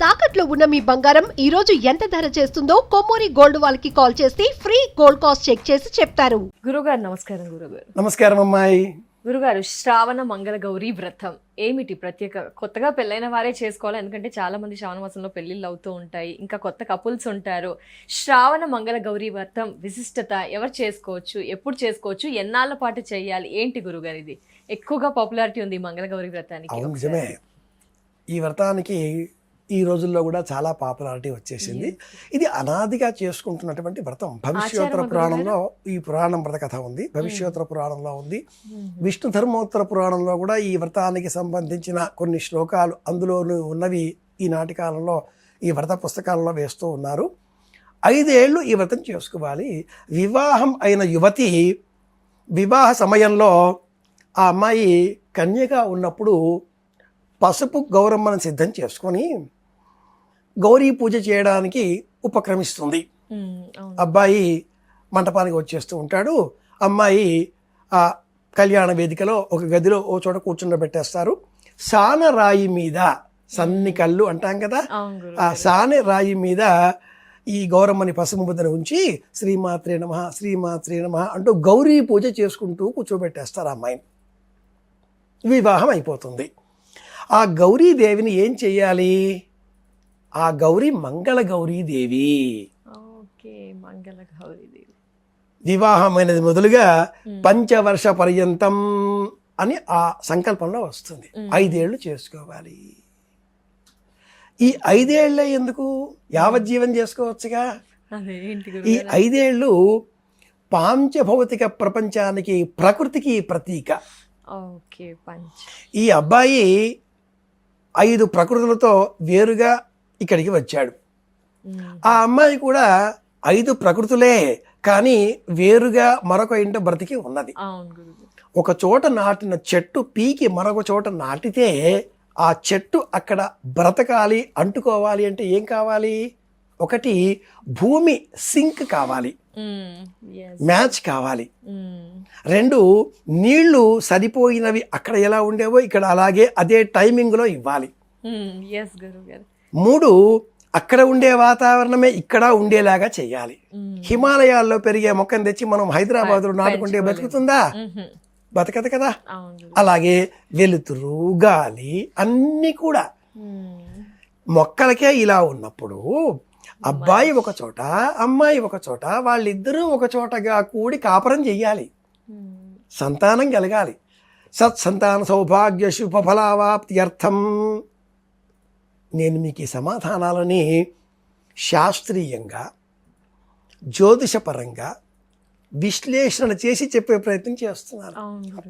తాకట్లో ఉన్న మీ బంగారం ఈ రోజు ఎంత ధర చేస్తుందో కొమ్మూరి గోల్డ్ వాళ్ళకి కాల్ చేసి ఫ్రీ గోల్డ్ కాస్ట్ చెక్ చేసి చెప్తారు. గురుగారు నమస్కారం. గురుగారు నమస్కారం అమ్మాయి. గురుగారు, శ్రావణ మంగళ గౌరీ వ్రతం ఏమిటి ప్రత్యేక? కొత్తగా పెళ్ళైన వారే చేసుకోవాలి, ఎందుకంటే చాలా మంది శ్రావణ మాసంలో పెళ్లిళ్ళు అవుతూ ఉంటాయి, ఇంకా కొత్త కపుల్స్ ఉంటారు. శ్రావణ మంగళ గౌరీ వ్రతం విశిష్టత, ఎవరు చేసుకోవచ్చు, ఎప్పుడు చేసుకోవచ్చు, ఎన్నాళ్ళ పాటు చేయాలి, ఏంటి గురుగారు? ఇది ఎక్కువగా పాపులారిటీ ఉంది ఈ మంగళ గౌరీ వ్రతానికి. అవును, నిజమే. ఈ వ్రతానికి ఈ రోజుల్లో కూడా చాలా పాపులారిటీ వచ్చేసింది. ఇది అనాదిగా చేసుకుంటున్నటువంటి వ్రతం. భవిష్యోత్తర పురాణంలో ఈ పురాణం వ్రత కథ ఉంది, భవిష్యోత్తర పురాణంలో ఉంది, విష్ణు ధర్మోత్తర పురాణంలో కూడా ఈ వ్రతానికి సంబంధించిన కొన్ని శ్లోకాలు అందులోనూ ఉన్నవి ఈనాటి కాలంలో ఈ వ్రత పుస్తకాలలో వేస్తూ ఉన్నారు. 5 ఏళ్ళు ఈ వ్రతం చేసుకోవాలి. వివాహం అయిన యువతి వివాహ సమయంలో ఆ అమ్మాయి కన్యగా ఉన్నప్పుడు పసుపు గౌరమ్మను సిద్ధం చేసుకొని గౌరీ పూజ చేయడానికి ఉపక్రమిస్తుంది. అబ్బాయి మంటపానికి వచ్చేస్తూ ఉంటాడు. అమ్మాయి ఆ కళ్యాణ వేదికలో ఒక గదిలో ఓ చోట కూర్చుండబెట్టేస్తారు. సాన రాయి మీద, సన్ని కళ్ళు అంటాం కదా, ఆ సానె రాయి మీద ఈ గౌరమ్మని పసుపు ముద్దను ఉంచి శ్రీమాత్రే నమః శ్రీమాత్రే నమః అంటూ గౌరీ పూజ చేసుకుంటూ కూర్చోబెట్టేస్తారు. అమ్మాయిని వివాహం అయిపోతుంది. ఆ గౌరీదేవిని ఏం చెయ్యాలి? ఆ గౌరీ మంగళ గౌరీదేవి. వివాహమైనది మొదలుగా పంచవర్ష పర్యంతం అని ఆ సంకల్పంలో వస్తుంది. 5 ఏళ్ళు చేసుకోవాలి. ఈ 5 ఏళ్ళే ఎందుకు? యావజ్జీవం చేసుకోవచ్చుగా. ఈ 5 ఏళ్ళు పాంచభౌతిక ప్రపంచానికి, ప్రకృతికి ప్రతీక. ఈ అబ్బాయి 5 ప్రకృతులతో వేరుగా ఇక్కడికి వచ్చాడు. ఆ అమ్మాయి కూడా 5 ప్రకృతులే, కానీ వేరుగా మరొక ఇంట బ్రతికి ఉన్నది. ఒక చోట నాటిన చెట్టు పీకి మరొక చోట నాటితే ఆ చెట్టు అక్కడ బ్రతకాలి, అంటుకోవాలి అంటే ఏం కావాలి? ఒకటి భూమి సింక్ కావాలి, మ్యాచ్ కావాలి. 2 నీళ్లు సరిపోయినవి అక్కడ ఎలా ఉండేవో ఇక్కడ అలాగే అదే టైమింగ్లో ఇవ్వాలి. 3 అక్కడ ఉండే వాతావరణమే ఇక్కడ ఉండేలాగా చెయ్యాలి. హిమాలయాల్లో పెరిగే మొక్కను తెచ్చి మనం హైదరాబాద్లో నాటుకుంటే బతుకుతుందా? బతకదు కదా. అలాగే వెలుతురు, గాలి అన్నీ కూడా మొక్కలకే ఇలా ఉన్నప్పుడు అబ్బాయి ఒక చోట, అమ్మాయి ఒక చోట, వాళ్ళిద్దరూ ఒక చోటగా కూడి కాపురం చెయ్యాలి. సంతానం కలగాలి. సత్సంతాన సౌభాగ్య శుభఫలావాప్త్యర్థం. నేను మీకు ఈ సమాధానాలని శాస్త్రీయంగా, జ్యోతిషపరంగా విశ్లేషణ చేసి చెప్పే ప్రయత్నం చేస్తున్నాను.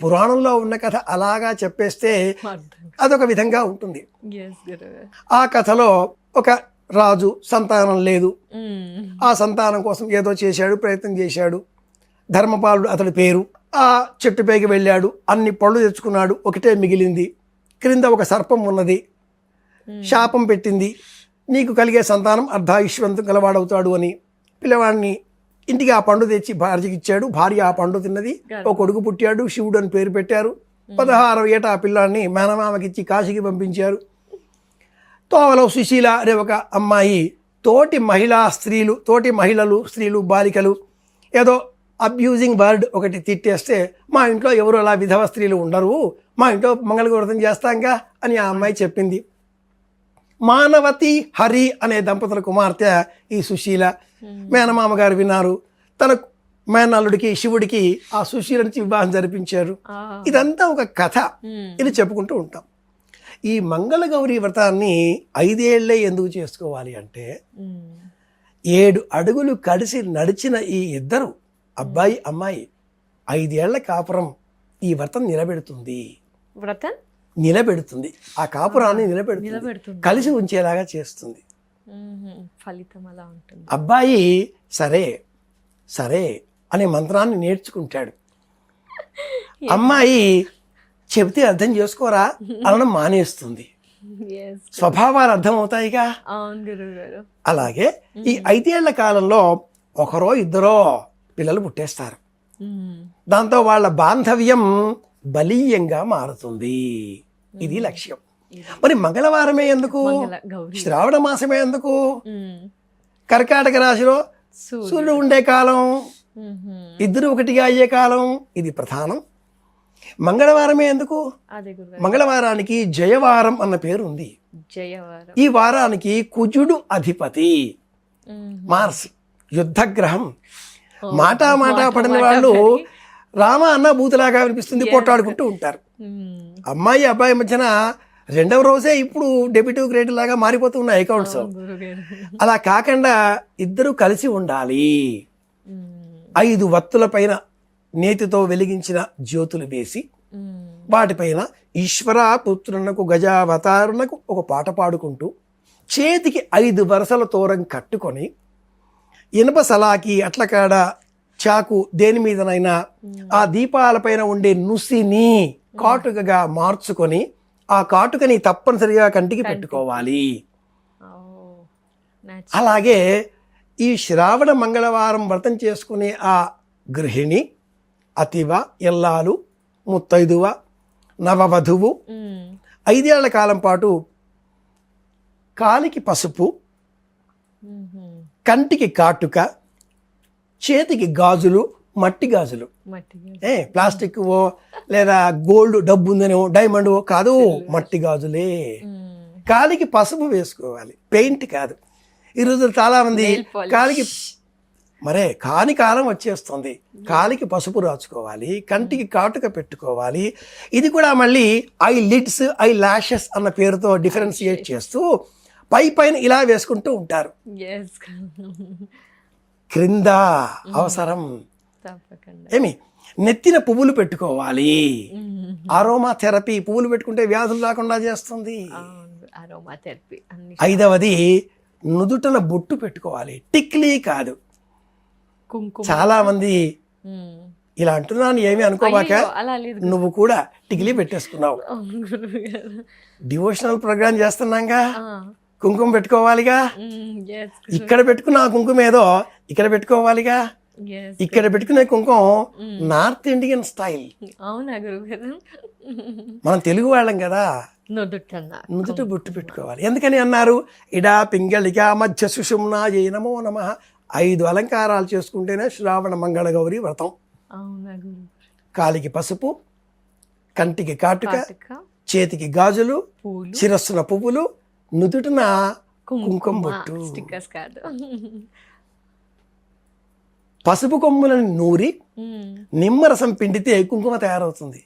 పురాణంలో ఉన్న కథ అలాగా చెప్పేస్తే అదొక విధంగా ఉంటుంది. ఆ కథలో ఒక రాజు సంతానం లేదు. ఆ సంతానం కోసం ఏదో చేశాడు, ప్రయత్నం చేశాడు. ధర్మపాలుడు అతడి పేరు. ఆ చెట్టు పైకి వెళ్ళాడు, అన్ని పళ్ళు తెచ్చుకున్నాడు, ఒకటే మిగిలింది. క్రింద ఒక సర్పం ఉన్నది, శాపం పెట్టింది, నీకు కలిగే సంతానం అర్ధాయుష్వంతం గలవాడవుతాడు అని. పిల్లవాడిని ఇంటికి ఆ పండు తెచ్చి భార్యకి ఇచ్చాడు. భార్య ఆ పండు తిన్నది. ఒక కొడుకు పుట్టాడు, శివుడు అని పేరు పెట్టారు. 16వ ఏట ఆ పిల్లాన్ని మేనమామకిచ్చి కాశీకి పంపించారు. తోవలో సుశీల అనే ఒక అమ్మాయి తోటి మహిళలు, స్త్రీలు, బాలికలు ఏదో అబ్యూజింగ్ వర్డ్ ఒకటి తిట్టేస్తే, మా ఇంట్లో ఎవరు అలా విధవ స్త్రీలు ఉండరు, మా ఇంట్లో మంగళవ్రతం చేస్తాంగా అని ఆ అమ్మాయి చెప్పింది. మానవతి, హరి అనే దంపతుల కుమార్తె ఈ సుశీల. మేనమామ గారు విన్నారు. తన మేనల్లుడికి, శివుడికి ఆ సుశీల నుంచి వివాహం జరిపించారు. ఇదంతా ఒక కథ. ఇది చెప్పుకుంటూ ఉంటాం. ఈ మంగళ గౌరీ వ్రతాన్ని 5 ఏళ్లే ఎందుకు చేసుకోవాలి అంటే, 7 అడుగులు కలిసి నడిచిన ఈ ఇద్దరు అబ్బాయి అమ్మాయి 5 ఏళ్ల కాపురం ఈ వ్రతం నిలబెడుతుంది. ఆ కాపురాన్ని నిలబెడుతుంది, కలిసి ఉంచేలాగా చేస్తుంది. ఫలితం అలా ఉంటుంది. అబ్బాయి సరే సరే అనే మంత్రాన్ని నేర్చుకుంటాడు. అమ్మాయి చెబితే అర్థం చేసుకోరా అనడం మానేస్తుంది. స్వభావాలు అర్థం అవుతాయిగా. అలాగే ఈ 5 ఏళ్ల కాలంలో ఒకరో ఇద్దరో పిల్లలు పుట్టేస్తారు. దాంతో వాళ్ళ బాంధవ్యం బలీయంగా మారుతుంది. ఇది లక్ష్యం. మరి మంగళవారమే ఎందుకు, మంగళ గౌరీ. శ్రావణ మాసమే ఎందుకు? మ్మ్. కర్కాటక రాశిలో సూర్యుడు ఉండే కాలం, మ్మ్. ఇద్దరు ఒకటిగా అయ్యే కాలం, ఇది ప్రధానం. మంగళవారమే ఎందుకు? అదే గురుగారు. మంగళవారానికి జయవారం అన్న పేరు ఉంది. జయవారం. ఈ వారానికి కుజుడు అధిపతి, మ్మ్. మార్స్ యుద్ధగ్రహం. ఓ, మాటా పడిన వాళ్ళు రామ అన్న బూతులాగా అనిపిస్తుంది, పోట్లాడుకుంటూ ఉంటారు. మ్మ్. అమ్మాయి అబ్బాయి మధ్యన రెండవ రోజే ఇప్పుడు డెబిట్ క్రెడిట్ లాగా మారిపోతూ ఉన్నాయి అకౌంట్స్. గురుగారు. అలా కాకుండా ఇద్దరు కలిసి ఉండాలి. మ్మ్. 5 వత్తుల పైన నేతితో వెలిగించిన జ్యోతులు వేసి మ్మ్. వాటిపైన ఈశ్వర పుత్రునకు గజావతారునకు ఒక పాట పాడుకుంటూ చేతికి 5 వరసల తోరం కట్టుకొని ఇనుప సలాకి అట్లకాడ చాకు దేని మీదనైనా ఆ దీపాలపైన ఉండే నుసిని కాటుకగా మార్చుకొని ఆ కాటుకని తప్పనిసరిగా కంటికి పెట్టుకోవాలి. ఓ, natural. అలాగే ఈ శ్రావణ మంగళవారం వ్రతం చేసుకునే ఆ గృహిణి, అతివ, ఎల్లాలు, ముత్తైదువ, నవవధువు మ్మ్. 5 ఏళ్ల కాలం పాటు కాలికి పసుపు, మ్మ్. కంటికి కాటుక, చేతికి గాజులు, మట్టి గాజులు, మట్టి గాజు. ప్లాస్టిక్ లేదా గోల్డ్ డబ్బు ఉందనో డైమండ్ కాదు, మట్టి గాజులే. మ్మ్. కాలికి పసుపు వేసుకోవాలి, పెయింట్ కాదు. ఈరోజు చాలా మంది Nail polish. కాలికి మరే కాని కాలం వచ్చేస్తుంది, కాలికి పసుపు రాచుకోవాలి, కంటికి కాటుక పెట్టుకోవాలి. ఇది కూడా మళ్ళీ ఐ లిడ్స్, ఐ లాషెస్ అన్న పేరుతో డిఫరెన్షియేట్ చేస్తూ పైన ఇలా వేసుకుంటూ ఉంటారు. Yes. క్రింద అవసరం. తప్పకుండా. ఏమి నెత్తిన పువ్వులు పెట్టుకోవాలి. మ్మ్. అరోమా థెరపీ, పువ్వులు పెట్టుకుంటే వ్యాధులు రాకుండా చేస్తుంది. అరోమా థెరపీ అన్ని. 5వది నుదుటన బొట్టు పెట్టుకోవాలి, టిక్లీ కాదు. కుంకుమ. చాలా మంది మ్మ్. ఇలా అంటున్నాను ఏమి అనుకోబాక, అయ్యో, అలా లేదు. నువ్వు కూడా టిక్లీ పెట్టేసుకున్నావు. అవును గురువుగారు. డివోషనల్ ప్రోగ్రామ్ చేస్తున్నాగా, ఆ. కుంకుమ పెట్టుకోవాలిగా. మ్మ్. Yes. ఇక్కడ పెట్టుకున్న ఆ కుంకుమ ఏదో ఇక్కడ పెట్టుకోవాలిగా. Yes. ఇక్కడ పెట్టుకునే కుంకుమ నార్త్ ఇండియన్ స్టైల్. అవునా గురువుగారు. మనం తెలుగు వాళ్ళం కదా, నుదుటన్న. నుదుట బొట్టు పెట్టుకోవాలి. ఎందుకని అన్నారు? ఇడా పింగళిక మధ్య సుషుమ్నా ఏ నమో నమః. 5 అలంకారాలు చేసుకుంటేనే శ్రావణ మంగళ గౌరి వ్రతం. అవునా గురు. కాలికి పసుపు, కంటికి కాటుక, కాటుక, చేతికి గాజులు, పూలు, శిరస్సున పువ్వులు, నుదుటిన కుంకుమ బొట్టు. స్టిక్కర్స్ కాదు. పసుపు కొమ్ములను నూరి మ్మ్. నిమ్మరసం పిండితే కుంకుమ తయారవుతుంది.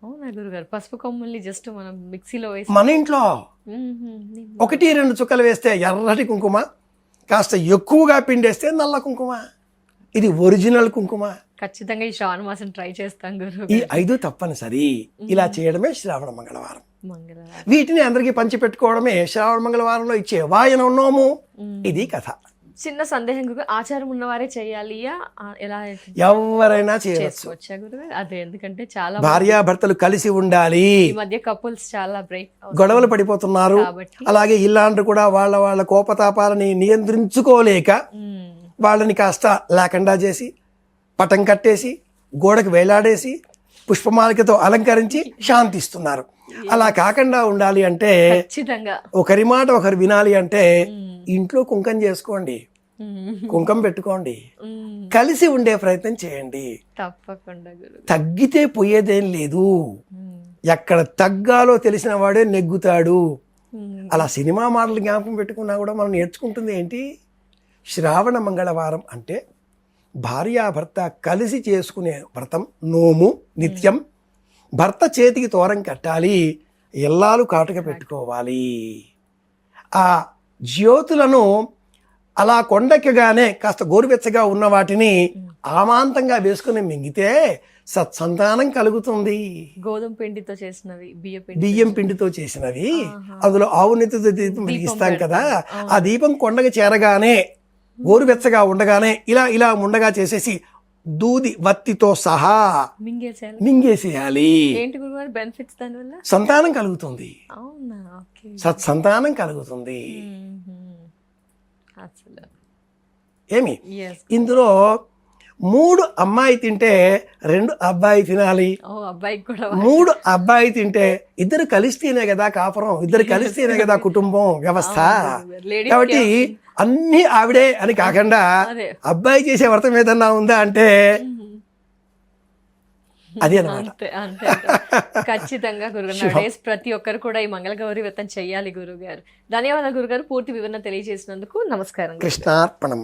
అవునా గురుగారు. పసుపు కొమ్ముల్ని జస్ట్ మనం మిక్సీలో వేసి. మన ఇంట్లో మ్మ్. 1-2 చుక్కలు వేస్తే ఎర్రటి కుంకుమ, కాస్త ఎక్కువగా పిండేస్తే నల్ల కుంకుమ. ఇది ఒరిజినల్ కుంకుమ. ఖచ్చితంగా ఈ శ్రావణ మాసం ట్రై చేస్తాం గురు. ఈ 5 తప్పనిసరి. ఇలా చేయడమే శ్రావణ మంగళవారం. మంగళవారం. వీటిని అందరికీ పంచిపెట్టుకోవడమే శ్రావణ మంగళవారంలో ఇచ్చే వాయన నోము. ఇది కథ. చిన్న సందేహం గురు, ఆచారం ఉన్నవారే చేయాలియా ఎలా ఎవరైనా చేయవచ్చు. చేసుకోవచ్చా గురుగారు? అదే, ఎందుకంటే చాలా భార్యాభర్తలు కలిసి ఉండాలి. ఈ మధ్య కపుల్స్ చాలా బ్రేక్ గొడవలు పడిపోతున్నారు. కాబట్టి. అలాగే ఇల్లాండ్రు కూడా వాళ్ళ కోపతాపాలని నియంత్రించుకోలేక మ్మ్. వాళ్ళని కాస్త లేకుండా చేసి, పటం కట్టేసి, గోడకు వేలాడేసి, పుష్పమాలికతో అలంకరించి శాంతిస్తున్నారు. అలా కాకుండా ఉండాలి అంటే, ఖచ్చితంగా ఒకరి మాట ఒకరు వినాలి అంటే ఇంట్లో కుంకం చేసుకోండి, కుంకం పెట్టుకోండి, కలిసి ఉండే ప్రయత్నం చేయండి. తప్పకుండా గురు. తగ్గితే పోయేదేం లేదు. ఎక్కడ తగ్గాలో తెలిసిన వాడే నెగ్గుతాడు. అలా సినిమా మాటలు జ్ఞాపకం పెట్టుకున్నా కూడా మనం నేర్చుకుంటుంది ఏంటి? శ్రావణ మంగళవారం అంటే భార్యాభర్త కలిసి చేసుకునే వ్రతం, నోము నిత్యం. భర్త చేతికి తోరం కట్టాలి, ఎల్లాలు కాటుక పెట్టుకోవాలి. ఆ జ్యోతులను అలా కొండెక్కగానే కాస్త గోరువెచ్చగా ఉన్న వాటిని ఆమాంతంగా వేసుకుని మింగితే సత్సంతానం కలుగుతుంది. గోధుమ పిండితో చేసినవి, బియ్యం పిండితో చేసినవి, అందులో ఆవు నెత్తితో దీపం వెలిగిస్తాం కదా, ఆ దీపం కొండకి చేరగానే గోరువెచ్చగా ఉండగానే ఇలా ఉండగా చేసేసి దూది వత్తితో సహా మింగేసేయాలి. ఏంటి గురుగారు బెనిఫిట్స్ దానివల్ల? సంతానం కలుగుతుంది. అవునా? ఓకే. సత్సంతానం కలుగుతుంది. అసలు ఏమి ఇందులో 3 అమ్మాయి తింటే 2 అబ్బాయి తినాలి, ఓ అబ్బాయికి కూడా 3 అబ్బాయి తింటే 2 కలిస్తేనే కదా కాపురం, 2 కలిస్తేనే కదా కుటుంబం వ్యవస్థ. లేడీస్ కాబట్టి అన్ని ఆవిడే అని కాకుండా అదే. అబ్బాయి చేసే వ్రతం ఏదన్నా ఉందా అంటే అది అన్నమాట. అంతే అంతే అంతే. ఖచ్చితంగా గురుగారు డేస్ ప్రతి ఒక్కరు కూడా ఈ మంగళగౌరి వ్రతం చెయ్యాలి గురుగారు. ధన్యవాదాలు గురుగారు, పూర్తి వివరణ తెలియజేసినందుకు. నమస్కారం. కృష్ణార్పణం.